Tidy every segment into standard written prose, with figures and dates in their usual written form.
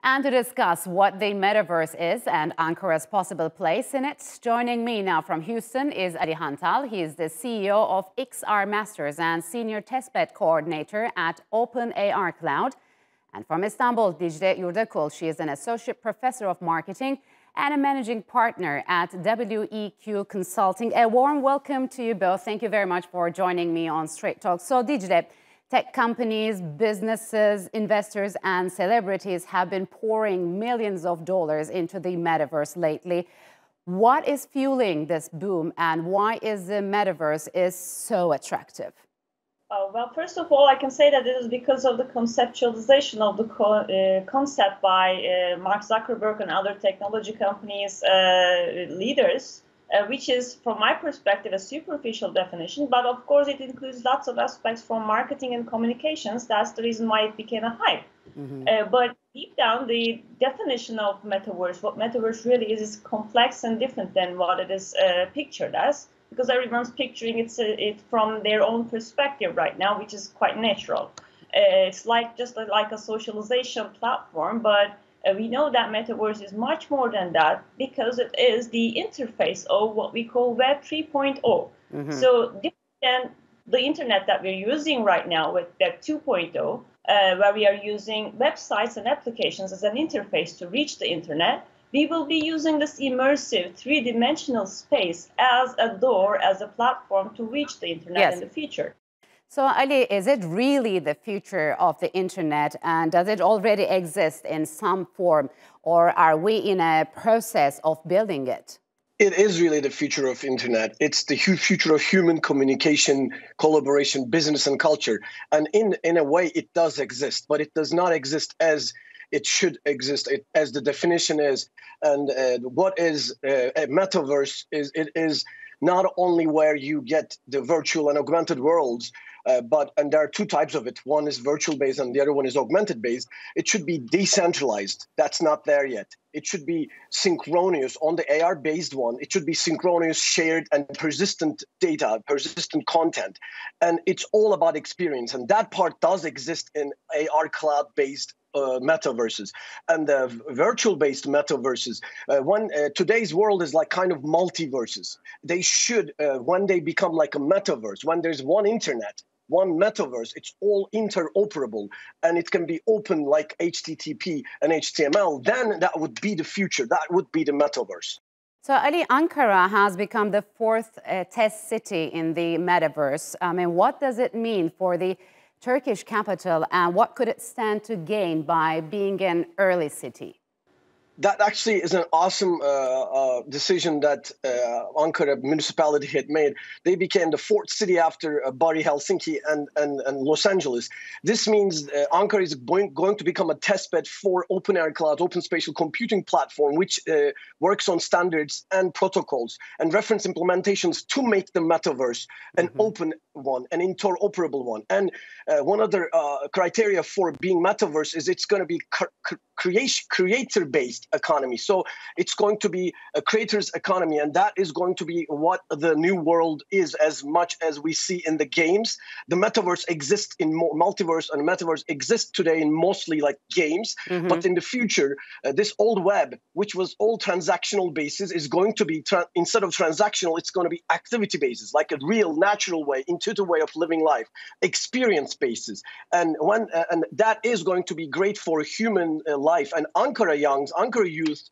And to discuss what the metaverse is and Ankara's possible place in it, joining me now from Houston is Ali Hantal. He is the CEO of XR Masters and Senior Testbed Coordinator at OpenAR Cloud. And from Istanbul, Dicle Yurdakul. She is an Associate Professor of Marketing and a Managing Partner at WEQ Consulting. A warm welcome to you both. Thank you very much for joining me on Straight Talk. So, Dicle, tech companies, businesses, investors, and celebrities have been pouring millions of dollars into the metaverse lately. What is fueling this boom, and why is the metaverse so attractive? Well, first of all, I can say that it is because of the conceptualization of the concept by Mark Zuckerberg and other technology companies' leaders. Which is, from my perspective, a superficial definition, but of course it includes lots of aspects from marketing and communications. That's the reason why it became a hype. But deep down, the definition of metaverse, what metaverse really is complex and different than what it is pictured as, because everyone's picturing it from their own perspective right now, which is quite natural. It's just like a socialization platform, but we know that metaverse is much more than that because it is the interface of what we call Web 3.0. So different than the internet that we're using right now with Web 2.0, where we are using websites and applications as an interface to reach the internet, we will be using this immersive three-dimensional space as a door, as a platform to reach the internet in the future. So, Ali, is it really the future of the internet, and does it already exist in some form, or are we in a process of building it? It is really the future of internet. It's the future of human communication, collaboration, business, and culture. And in a way, it does exist, but it does not exist as it should exist, as the definition is. And what is a metaverse is not only where you get the virtual and augmented worlds, and there are two types of it. One is virtual based and the other one is augmented based. It should be decentralized. That's not there yet. It should be synchronous. On the AR based one, it should be synchronous, shared, and persistent data, persistent content. And it's all about experience. And that part does exist in AR cloud based metaverses and the virtual-based metaverses. Today's world is like kind of multiverses. They should, when they become like a metaverse, when there's one internet, one metaverse, it's all interoperable and it can be open like HTTP and HTML, then that would be the future. That would be the metaverse. So, Ali, Ankara has become the fourth test city in the metaverse. I mean, what does it mean for the Turkish capital, and what could it stand to gain by being an early city? That actually is an awesome decision that Ankara municipality had made. They became the fourth city after Bari, Helsinki, and Los Angeles. This means Ankara is going to become a testbed for OpenAI Cloud, Open Spatial Computing Platform, which works on standards and protocols and reference implementations to make the metaverse an open one, an interoperable one. And one other criteria for being metaverse is it's going to be creator-based economy. So it's going to be a creator's economy, and that is going to be what the new world is, as much as we see in the games. The metaverse exists in multiverse, and metaverse exists today in mostly like games. But in the future, this old web, which was all transactional basis, is going to be, instead of transactional, it's going to be activity basis, like a real, natural way, intuitive way of living life, experience basis. And that is going to be great for human life. And Ankara youth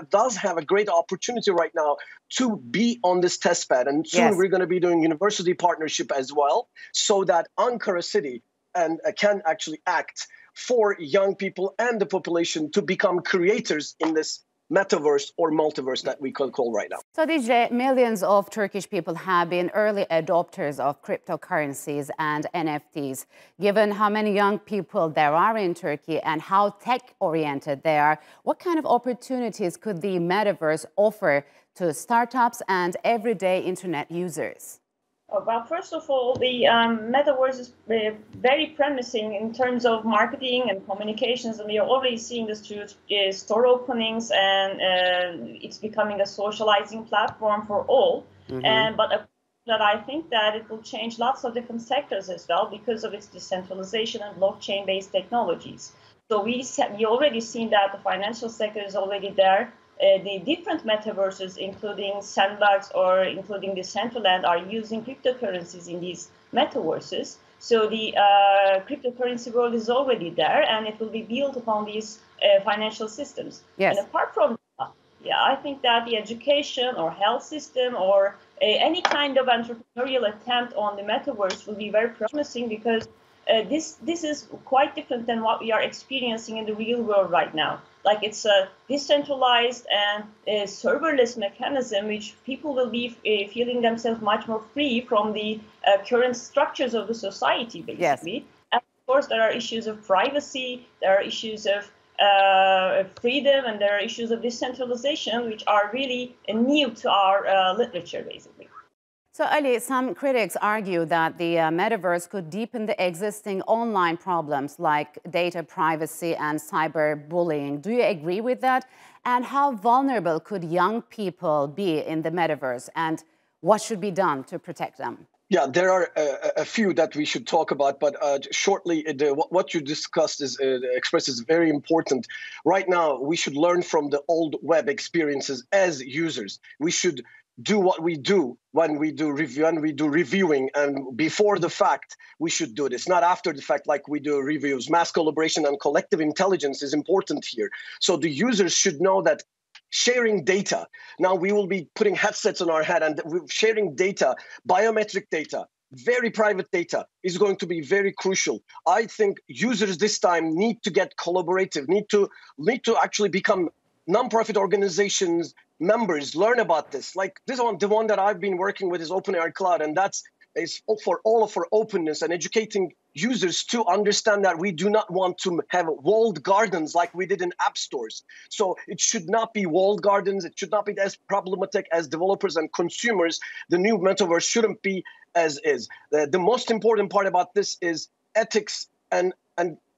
does have a great opportunity right now to be on this testbed. And soon we're going to be doing university partnership as well, so that Ankara city can actually act for young people and the population to become creators in this metaverse or multiverse that we could call right now. So, Dicle, millions of Turkish people have been early adopters of cryptocurrencies and NFTs. Given how many young people there are in Turkey and how tech-oriented they are, what kind of opportunities could the metaverse offer to startups and everyday internet users? Well, first of all, the metaverse is very promising in terms of marketing and communications, and we are already seeing this through store openings, and it's becoming a socializing platform for all. But I think that it will change lots of different sectors as well because of its decentralization and blockchain-based technologies. So we already seen that the financial sector is already there. The different metaverses, including Sandbox or including the Decentraland, are using cryptocurrencies in these metaverses. So the cryptocurrency world is already there, and it will be built upon these financial systems. Yes. And apart from that, I think that the education or health system or any kind of entrepreneurial attempt on the metaverse will be very promising, because this is quite different than what we are experiencing in the real world right now. Like, it's a decentralized and serverless mechanism, which people will be feeling themselves much more free from the current structures of the society, basically. Yes. And of course, there are issues of privacy, there are issues of freedom, and there are issues of decentralization, which are really new to our literature, basically. So, Ali, some critics argue that the metaverse could deepen the existing online problems like data privacy and cyberbullying. Do you agree with that? And how vulnerable could young people be in the metaverse? And what should be done to protect them? Yeah, there are a few that we should talk about, but shortly, what you discussed expresses very important. Right now, we should learn from the old web experiences as users. We should do what we do when we do reviewing, and before the fact we should do this, not after the fact like we do reviews. Mass collaboration and collective intelligence is important here. So the users should know that sharing data, now we will be putting headsets on our head and sharing data, biometric data, very private data, is going to be very crucial. I think users this time need to get collaborative, need to actually become nonprofit organizations members, learn about this. Like this one, the one that I've been working with is OpenAI Cloud, and that's for all of our openness and educating users to understand that we do not want to have walled gardens like we did in app stores. So it should not be walled gardens. It should not be as problematic as developers and consumers. The new metaverse shouldn't be as is. The most important part about this is ethics and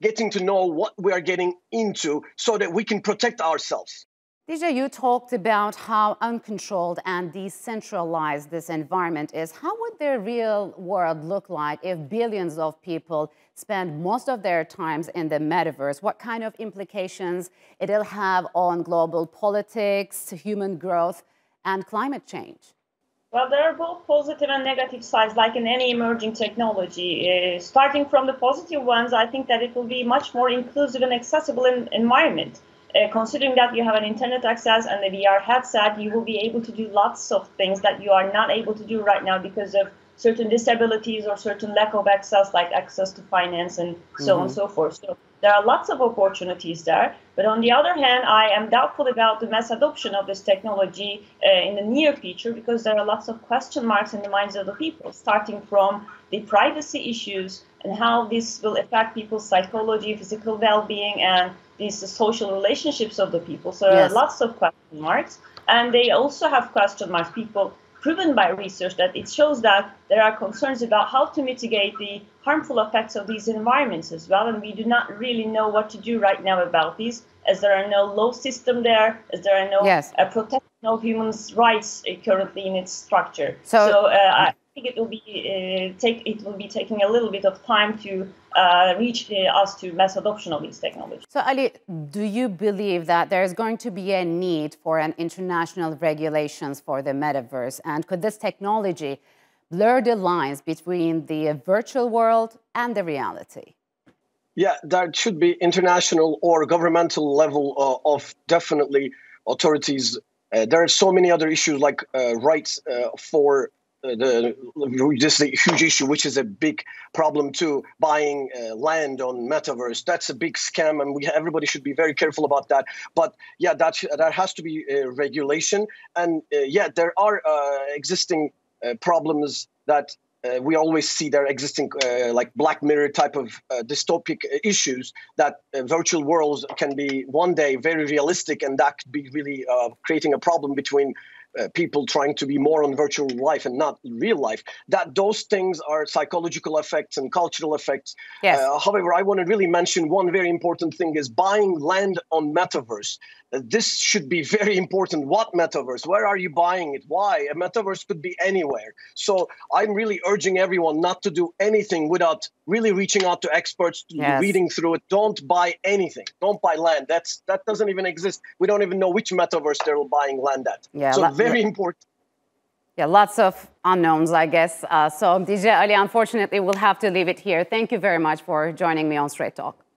getting to know what we are getting into so that we can protect ourselves. Dija, you talked about how uncontrolled and decentralized this environment is. How would the real world look like if billions of people spend most of their times in the metaverse? What kind of implications it'll have on global politics, human growth, and climate change? Well, there are both positive and negative sides, like in any emerging technology. Starting from the positive ones, I think that it will be much more inclusive and accessible environment. Considering that you have an internet access and a VR headset, you will be able to do lots of things that you are not able to do right now because of certain disabilities or certain lack of access, like access to finance and so on and so forth. So there are lots of opportunities there. But on the other hand, I am doubtful about the mass adoption of this technology in the near future, because there are lots of question marks in the minds of the people, starting from the privacy issues and how this will affect people's psychology, physical well-being, and these social relationships of the people. So there are lots of question marks. And they also have question marks, people proven by research that it shows that there are concerns about how to mitigate the harmful effects of these environments as well. And we do not really know what to do right now about these, as there are no law system there, as there are no protection of human rights currently in its structure. So I think it will be taking a little bit of time to reach us to mass adoption of these technologies. So, Ali, do you believe that there is going to be a need for an international regulations for the metaverse? And could this technology blur the lines between the virtual world and the reality? Yeah, there should be international or governmental level of definitely authorities. There are so many other issues like rights for just a huge issue, which is a big problem too. Buying land on metaverse, that's a big scam, and everybody should be very careful about that. But yeah, that has to be regulation, and there are existing problems that we always see. There existing like Black Mirror type of dystopic issues that virtual worlds can be one day very realistic, and that could be really creating a problem between people trying to be more on virtual life and not real life, that those things are psychological effects and cultural effects. Yes. However, I want to really mention one very important thing is buying land on metaverse. This should be very important. What metaverse? Where are you buying it? Why? A metaverse could be anywhere. So I'm really urging everyone not to do anything without really reaching out to experts, reading through it. Don't buy anything. Don't buy land. That doesn't even exist. We don't even know which metaverse they're buying land at. Yeah, so very important. Yeah, lots of unknowns, I guess. So DJ Ali, unfortunately, we'll have to leave it here. Thank you very much for joining me on Straight Talk.